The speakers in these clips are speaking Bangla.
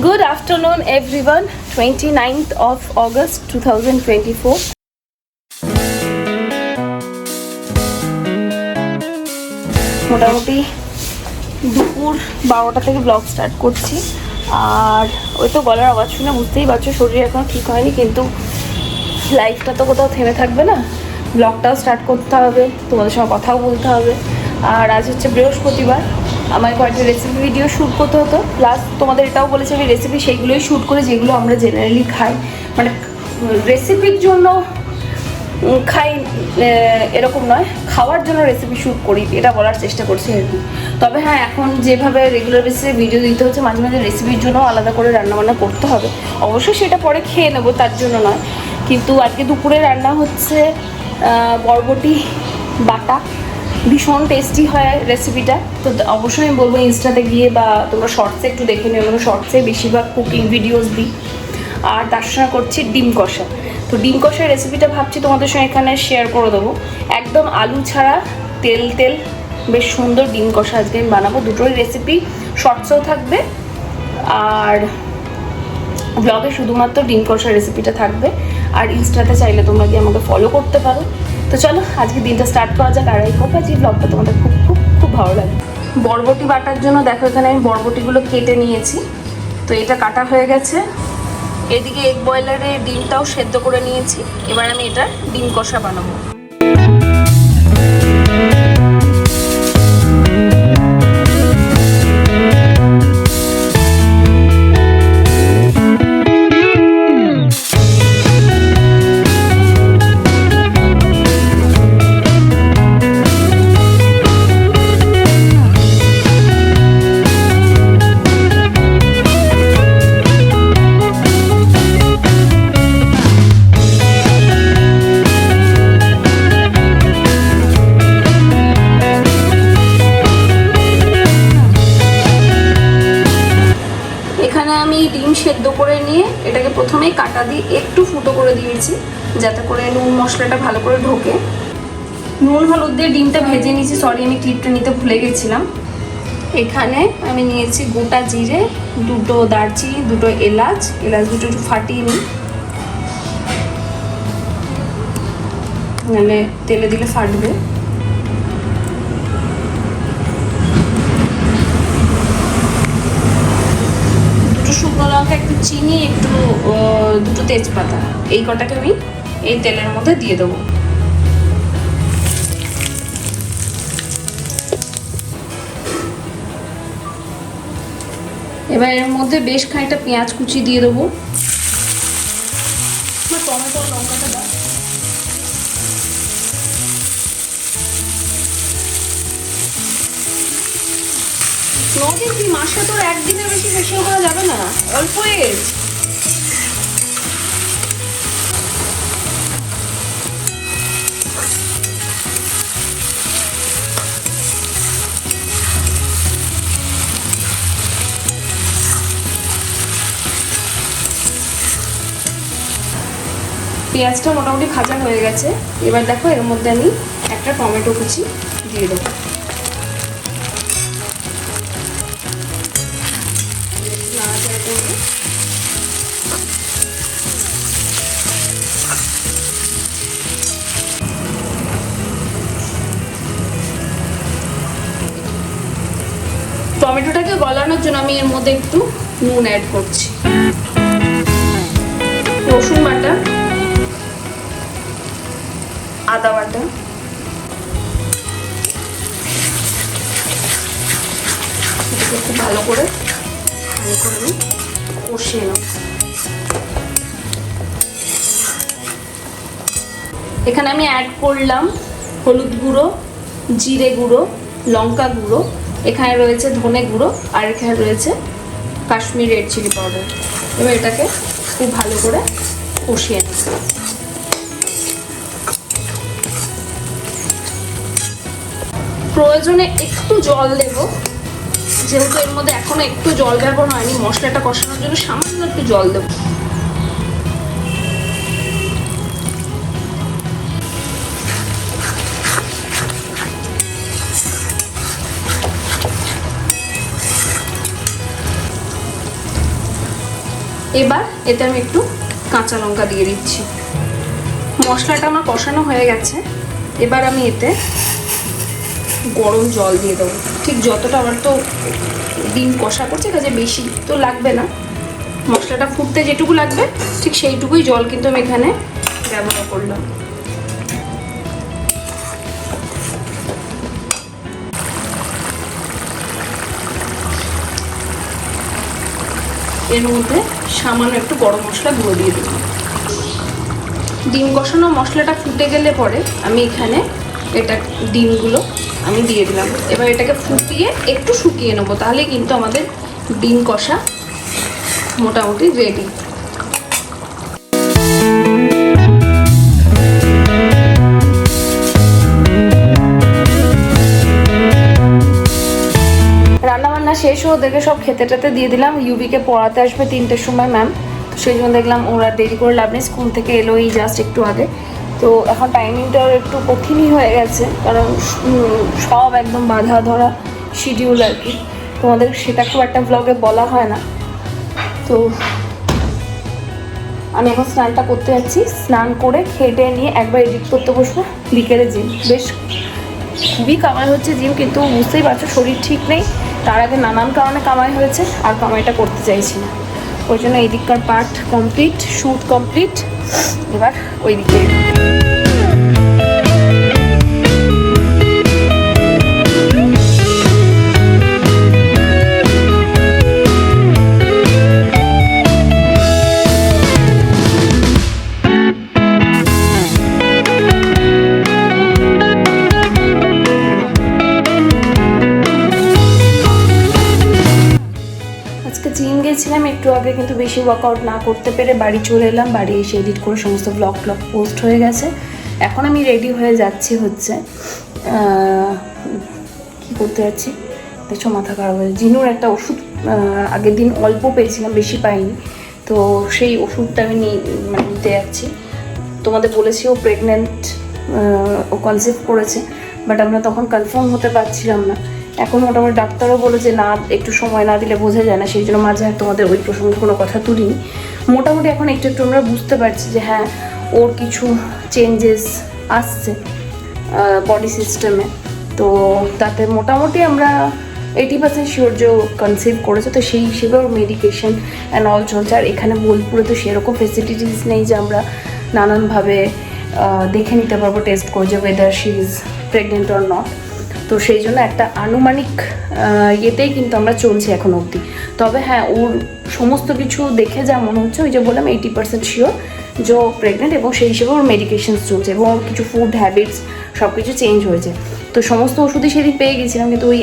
Good afternoon everyone, 29th of August 2024. মোটামুটি দুপুর 12টা থেকে ব্লগ স্টার্ট করছি। আর ওই তো গলার আওয়াজ শুনে বুঝতেই পারছো শরীর এখনও ঠিক হয়নি, কিন্তু লাইফটা তো কোথাও থেমে থাকবে না, ব্লগটাও স্টার্ট করতে হবে, তোমাদের সঙ্গে কথাও বলতে হবে। আর আজ হচ্ছে বৃহস্পতিবার, আমার কয়েকটা রেসিপি ভিডিও শ্যুট করতে হতো, প্লাস তোমাদের এটাও বলেছি আমি রেসিপি সেইগুলোই শ্যুট করে যেগুলো আমরা জেনারেলি খাই, মানে রেসিপির জন্য খাই এরকম নয়, খাওয়ার জন্য রেসিপি শ্যুট করি, এটা বলার চেষ্টা করছি আর কি। তবে হ্যাঁ, এখন যেভাবে রেগুলার বেসিসে ভিডিও দিতে হচ্ছে, মাঝে মাঝে রেসিপির জন্য আলাদা করে রান্নাবান্না করতে হবে। অবশ্যই সেটা পরে খেয়ে নেবো, তার জন্য নয়। কিন্তু আজকে দুপুরে রান্না হচ্ছে বরবটি বাটা, ভীষণ টেস্টি হয় রেসিপিটা। তো অবশ্যই আমি বলবো ইনস্টাতে গিয়ে বা তোমরা শর্টসে একটু দেখে নিও, মানে শর্টসে বেশিরভাগ কুকিং ভিডিওস দিই। আর তার সঙ্গে করছি ডিম কষা। তো ডিম কষার রেসিপিটা ভাবছি তোমাদের সঙ্গে এখানে শেয়ার করে দেবো, একদম আলু ছাড়া তেল বেশ সুন্দর ডিম কষা আজকে আমি বানাবো। দুটোই রেসিপি শর্টসেও থাকবে আর ব্লগে শুধুমাত্র ডিম কষার রেসিপিটা থাকবে। আর ইনস্টাতে চাইলে তোমরা গিয়ে আমাকে ফলো করতে পারো। তো চলো আজকে দিনটা স্টার্ট করা যাক। আর এই কথা যে ব্লগটা তোমাদের খুব খুব খুব ভালো লাগে। বরবটি বাটার জন্য দেখো এখানে আমি বরবটিগুলো কেটে নিয়েছি, তো এটা কাটা হয়ে গেছে। এদিকে এগ বয়লারে ডিমটাও সেদ্ধ করে নিয়েছি, এবার আমি এটা ডিম কষা বানাবো। আমি ডিম সেদ্ধ করে নিয়ে এটাকে প্রথমেই কাটা দিয়ে একটু ফুটো করে দিয়েছি, যাতে করে নুন মশলাটা ভালো করে ঢোকে। নুন হলুদ দিয়ে ডিমটা ভেজে নিয়েছি, সরি আমি ক্লিপটা নিতে ভুলে গেছিলাম। এখানে আমি নিয়েছি গোটা জিরে, দুটো দারচিনি, দুটো এলাচ দুটো একটু ফাটিয়ে নিই, মানে তেলে দিলে ফাটবে। শুকনো লঙ্কা, একটু চিনি, একটু দুটো তেজপাতা, এই কটাকে আমি এই তেলের মধ্যে দিয়ে দেবো। এবার এর মধ্যে বেশ খানিকটা পেঁয়াজ কুচি দিয়ে দেবো। টমেটো লঙ্কাটা দাও। নদীর কি মাসে তোর একদিনের বেশি ফেসিয়াল করা যাবে না, অল্প এজ। পেঁয়াজটা মোটামুটি ভাজা হয়ে গেছে, এবার দেখো এর মধ্যে আমি একটা টমেটো কুচি দিয়ে দেবো। টমেটোটাকে গলানোর জন্য আমি এর মধ্যে একটু নুন অ্যাড করছি, রসুন বাটা, আদা বাটা, খুব ভালো করে আমি কষিয়ে নেব। এখানে আমি অ্যাড করলাম হলুদ গুঁড়ো, জিরে গুঁড়ো, লঙ্কা গুঁড়ো, এখানে রয়েছে ধনে গুঁড়ো, আর এখানে রয়েছে কাশ্মীরি রেড চিলি পাউডার। এবার এটাকে খুব ভালো করে কষিয়ে নিই। প্রয়োজনে একটু জল দেব, যেহেতু এর মধ্যে এখনো একটু জল ব্যবহার হয়নি, মশলাটা কষানোর জন্য সামান্য একটু জল দেবো। এবার এতে আমি একটু কাঁচা লঙ্কা দিয়ে দিচ্ছি। মশলাটা আমার কষানো হয়ে গেছে। এবার আমি এতে গরম জল দিয়ে দেবো, ঠিক যতটা, আমার তো ডিম কষা করছে কাজে বেশি তো লাগবে না, মশলাটা ফুটতে যেটুকু লাগবে ঠিক সেইটুকুই জল কিন্তু আমি এখানে ব্যবহার করলাম। এর মধ্যে সামান্য একটু গরম মশলা গুঁড়ো দিয়ে দিলাম। ডিম কষানো মশলাটা ফুটে গেলে পরে আমি এখানে ডিমগুলো আমি দিয়ে দিলাম। এবার এটাকে ফুটিয়ে একটু শুকিয়ে নেবো, তাহলে কিন্তু আমাদের ডিম কষা মোটামুটি রেডি। রান্নাবান্না শেষ ওদেরকে সব খেতে টেতে দিয়ে দিলাম। ইউবিকে পড়াতে আসবে 3টের সময় ম্যাম, তো সেই জন্য দেখলাম ওরা দেরি করে লাভ নেই, স্কুল থেকে এলো এই জাস্ট একটু আগে। তো এখন টাইমিংটাও একটু কঠিনই হয়ে গেছে, কারণ সব একদম বাধা ধরা শিডিউল আর কি। তোমাদের সেটা খুব একটা ব্লগে বলা হয় না। তো আমি এখন স্নানটা করতে যাচ্ছি, স্নান করে খেটে নিয়ে একবার এডিট করতে বসবো। বিকেলে জিম, বেশ খুবই কামাই হচ্ছে জিম, কিন্তু বুঝতেই পারছো শরীর ঠিক নেই, তার আগে নানান কারণে কামাই হয়েছে, আর কামাইটা করতে চাইছি না। ওই জন্য এদিককার পার্ট কমপ্লিট, শ্যুট কমপ্লিট, এবার ওইদিকে। জিম গেছিলাম একটু আগে, কিন্তু বেশি ওয়ার্কআউট না করতে পেরে বাড়ি চলে এলাম। বাড়ি এসে এডিট করে সমস্ত ব্লগ পোস্ট হয়ে গেছে। এখন আমি রেডি হয়ে যাচ্ছি হচ্ছে কি করতে যাচ্ছি দেখছো, মাথা খারাপ হয়েছে। জিনুর একটা ওষুধ আগের দিন অল্প পেয়েছিলাম, বেশি পাইনি, তো সেই ওষুধটা আমি নিতে যাচ্ছি। তোমাদের বলেছি ও প্রেগনেন্ট, ও কনসিভ করেছে, বাট আমরা তখন কনফার্ম হতে পারছিলাম না। এখন মোটামুটি ডাক্তারও বলেছে না, একটু সময় না দিলে বোঝা যায় না, সেই জন্য মাঝে তোমাদের ওই প্রসঙ্গে কোনো কথা তুলিনি। মোটামুটি এখন একটু একটু আমরা বুঝতে পারছি যে হ্যাঁ, ওর কিছু চেঞ্জেস আসছে বডি সিস্টেমে। তো তাতে মোটামুটি আমরা 80% শিওর যে ও কনসিভ করেছে। তো সেই হিসেবে ওর মেডিকেশন অ্যান্ড অল চলছে। আর এখানে বোলপুরে তো সেরকম ফেসিলিটিস নেই যে আমরা নানানভাবে দেখে নিতে পারবো টেস্ট করে যে weather she is pregnant or not. তো সেই জন্য একটা আনুমানিক ইয়েতেই কিন্তু আমরা চলছি এখন অবধি। তবে হ্যাঁ, ওর সমস্ত কিছু দেখে যা মনে হচ্ছে, ওই যে বললাম 80% শিওর যে ও প্রেগনেন্ট, এবং সেই হিসেবে ওর মেডিকেশনস চলছে, এবং ওর কিছু ফুড হ্যাবিটস সব কিছু চেঞ্জ হয়েছে। তো সমস্ত ওষুধই সেদিন পেয়ে গেছিলাম, কিন্তু ওই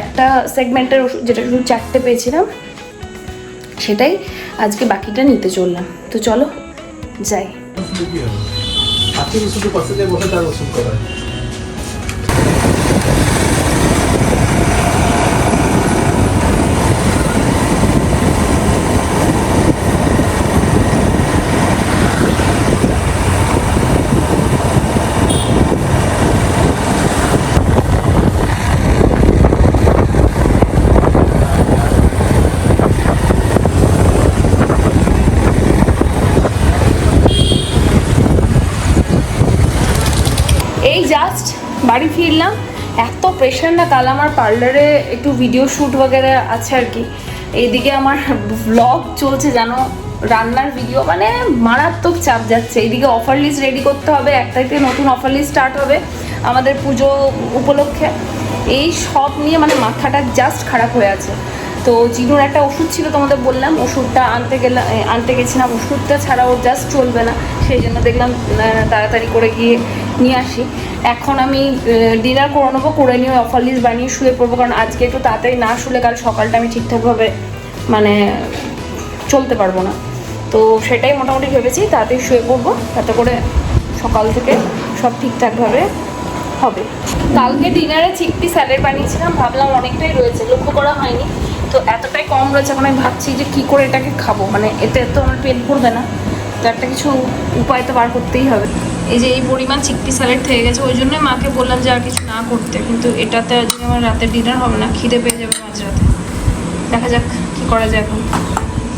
একটা সেগমেন্টের ওষুধ যেটা শুধু 4টে পেয়েছিলাম, সেটাই আজকে বাকিটা নিতে চললাম। তো চলো যাই। এই জাস্ট বাড়ি ফিরলাম, এত প্রেশার না, কাল আমার পার্লারে একটু ভিডিও শ্যুট বগেরা আছে আর কি। এইদিকে আমার ব্লগ চলছে জানো, রান্নার ভিডিও, মানে মারাত্মক চাপ যাচ্ছে। এইদিকে অফার লিস্ট রেডি করতে হবে, 1 তারিখে নতুন অফার লিস্ট স্টার্ট হবে আমাদের পুজো উপলক্ষে। এই সব নিয়ে মানে মাথাটা জাস্ট খারাপ হয়ে আছে। তো জিনুর একটা ওষুধ ছিল তোমাদের বললাম, ওষুধটা আনতে গেছিলাম। ওষুধটা ছাড়া ওর জাস্ট চলবে না, সেই জন্য দেখলাম তাড়াতাড়ি করে গিয়ে নিয়ে আসি। এখন আমি ডিনার করে নেবো, করে নিয়ে অফার লিস্ট বানিয়ে শুয়ে পড়বো, কারণ আজকে একটু তাড়াতাড়ি না শুলে কাল সকালটা আমি ঠিকঠাকভাবে মানে চলতে পারবো না। তো সেটাই মোটামুটি ভেবেছি, তাড়াতাড়ি শুয়ে পড়বো, তাতে করে সকাল থেকে সব ঠিকঠাকভাবে হবে। কালকে ডিনারে চিকপি স্যালাড বানিয়েছিলাম, ভাবলাম অনেকটাই রয়েছে, লক্ষ্য করা হয়নি, তো এতটাই কম রয়েছে। এখন আমি ভাবছি যে কী করে এটাকে খাবো, মানে এতে তো আমার পেট ভরবে না, তো একটা কিছু উপায় তো বার করতেই হবে। এই যে এই পরিমাণ চিকপি স্যালাড থেকে গেছে, ওই জন্যই মাকে বললাম যে আর কিছু না করতে, কিন্তু এটাতে আজকে আমার রাতের ডিনার হবে না, খিদে পেয়ে যাবে মাঝরাতে। দেখা যাক কী করা যায় এখন।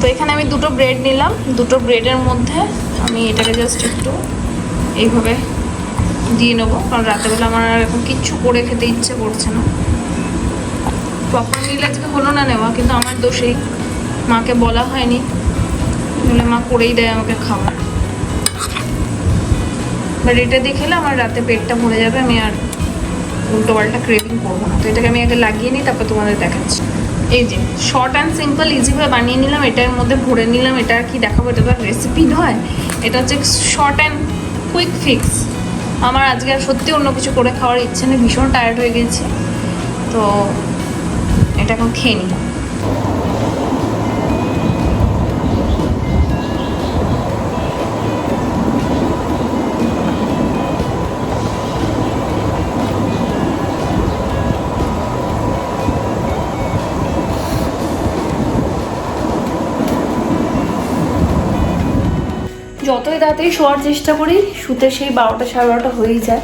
তো এখানে আমি দুটো ব্রেড নিলাম, দুটো ব্রেডের মধ্যে আমি এটাকে জাস্ট একটু এইভাবে দিয়ে নেবো, কারণ রাতেবেলা আমার আর এখন কিচ্ছু করে খেতে ইচ্ছে করছে না। প্রপার মিল আজকে হলো না নেওয়া, কিন্তু আমার দোষেই, মাকে বলা হয়নি, বলে মা করেই দেয় আমাকে খাবার। বাট এটা দিয়ে খেলে আমার রাতে পেটটা ভরে যাবে, আমি আর উল্টো পাল্টা ক্রেভিং করবো না। তো এটাকে আমি আগে লাগিয়ে নিই, তারপর তোমাদের দেখাচ্ছি। এই যে শর্ট অ্যান্ড সিম্পল ইজিভাবে বানিয়ে নিলাম, এটার মধ্যে ভরে নিলাম। এটা আর কি দেখাবো, এটা তো রেসিপি নয়, এটা হচ্ছে শর্ট অ্যান্ড কুইক ফিক্স। আমার আজকে আর সত্যি অন্য কিছু করে খাওয়ার ইচ্ছে নেই, ভীষণ টায়ার্ড হয়ে গেছি। তো এটা এখন খেয়ে নিই। যতই তাড়াতাড়ি শোয়ার চেষ্টা করি, শুতে সেই 12টা সাড়ে 12টা হয়েই যায়।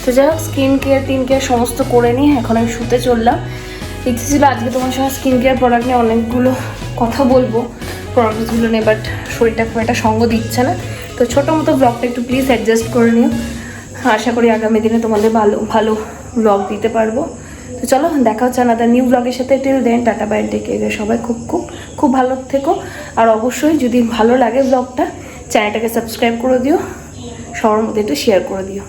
তো যাই হোক, স্কিন কেয়ার সমস্ত করে নিই, এখন আমি শুতে চললাম। ইচ্ছে ছিল আজকে তোমার সঙ্গে স্কিন কেয়ার প্রোডাক্ট নিয়ে অনেকগুলো কথা বলবো, প্রোডাক্টগুলো নিয়ে, বাট শরীরটা খুব একটা সঙ্গ দিচ্ছে না। তো ছোটো মতো ব্লগটা একটু প্লিজ অ্যাডজাস্ট করে নিও। আশা করি আগামী দিনে তোমাদের ভালো ভালো ব্লগ দিতে পারবো। তো চলো, দেখা হচ্ছে আনাদার নিউ ব্লগের সাথে। Till then, tata bye, take care. সবাই খুব খুব খুব ভালো থেকো। আর অবশ্যই যদি ভালো লাগে ব্লগটা, চ্যানেলটাকে সাবস্ক্রাইব করে দিও, সবার মধ্যে একটু শেয়ার করে দিও।